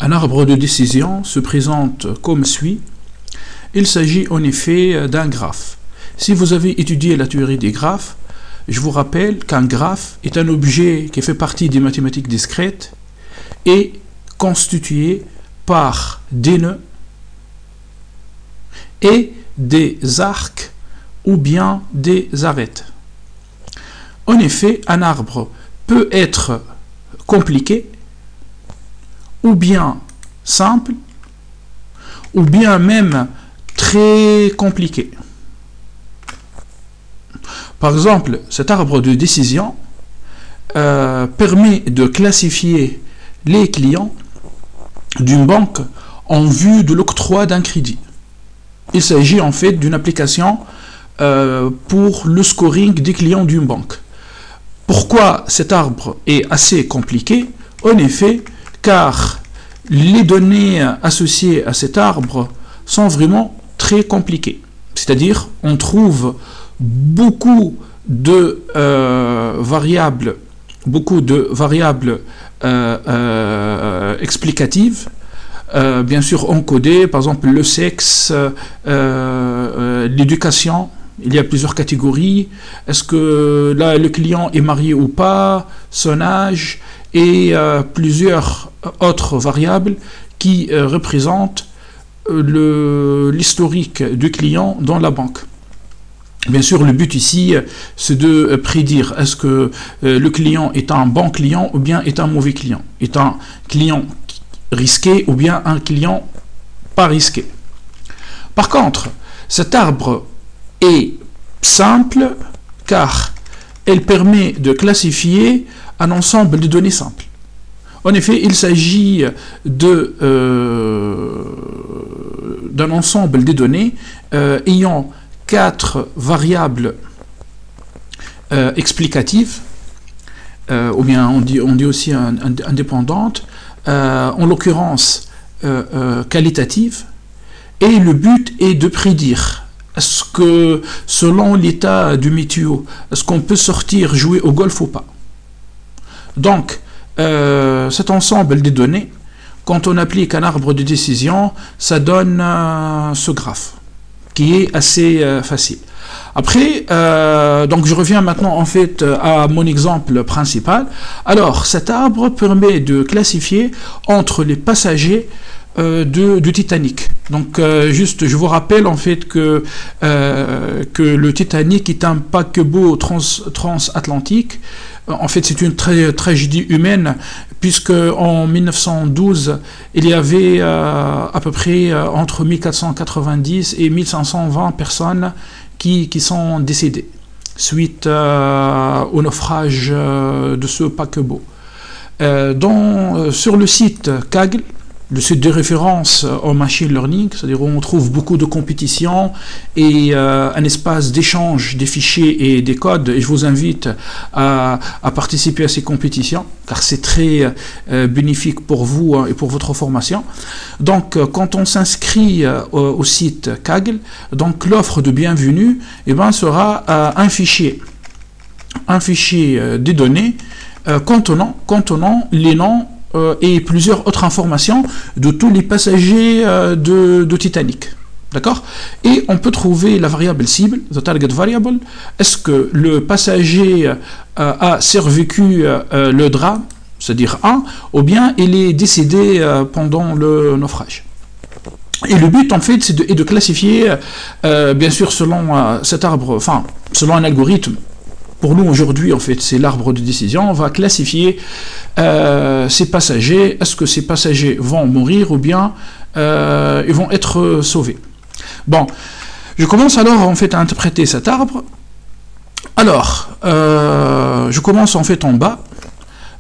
Un arbre de décision se présente comme suit. Il s'agit en effet d'un graphe. Si vous avez étudié la théorie des graphes, je vous rappelle qu'un graphe est un objet qui fait partie des mathématiques discrètes et constitué par des nœuds et des arcs ou bien des arêtes. En effet, un arbre peut être compliqué ou bien simple ou bien même très compliqué. Par exemple, cet arbre de décision permet de classifier les clients d'une banque en vue de l'octroi d'un crédit. Il s'agit en fait d'une application pour le scoring des clients d'une banque. Pourquoi cet arbre est assez compliqué? En effet, car les données associées à cet arbre sont vraiment très compliquées. C'est-à-dire, on trouve beaucoup de variables explicatives, bien sûr encodées, par exemple le sexe, l'éducation. Il y a plusieurs catégories. Est-ce que là, le client est marié ou pas, son âge, et plusieurs autres variables qui représentent l'historique du client dans la banque. Bien sûr, le but ici, c'est de prédire est-ce que le client est un bon client ou bien est un mauvais client, est un client risqué ou bien un client pas risqué. Par contre, cet arbre est simple car elle permet de classifier un ensemble de données simples. En effet, il s'agit d'un ensemble de données ayant 4 variables explicatives, ou bien on dit aussi indépendantes, en l'occurrence qualitatives, et le but est de prédire est-ce que selon l'état du météo, est-ce qu'on peut sortir jouer au golf ou pas. Donc cet ensemble de données, quand on applique un arbre de décision, ça donne ce graphe qui est assez facile. Après, donc je reviens maintenant en fait à mon exemple principal. Alors, cet arbre permet de classifier entre les passagers du Titanic. Donc, juste, je vous rappelle en fait que le Titanic est un paquebot transatlantique. En fait, c'est une tragédie humaine, puisque en 1912, il y avait à peu près entre 1490 et 1520 personnes qui sont décédées suite au naufrage de ce paquebot. Sur le site Kaggle, le site de référence en machine learning, c'est-à-dire où on trouve beaucoup de compétitions et un espace d'échange des fichiers et des codes, et je vous invite à participer à ces compétitions, car c'est très bénéfique pour vous et pour votre formation. Donc, quand on s'inscrit au site Kaggle, donc l'offre de bienvenue sera un fichier des données contenant les noms et plusieurs autres informations de tous les passagers de Titanic. D'accord? Et on peut trouver la variable cible, the target variable. Est-ce que le passager a survécu le drame, c'est-à-dire 1, ou bien il est décédé pendant le naufrage? Et le but, en fait, est de classifier, bien sûr, selon cet arbre, enfin, selon un algorithme. Pour nous, aujourd'hui, en fait, c'est l'arbre de décision. On va classifier ces passagers. Est-ce que ces passagers vont mourir ou bien ils vont être sauvés? Bon, je commence alors, en fait, à interpréter cet arbre. Alors, je commence, en fait, en bas.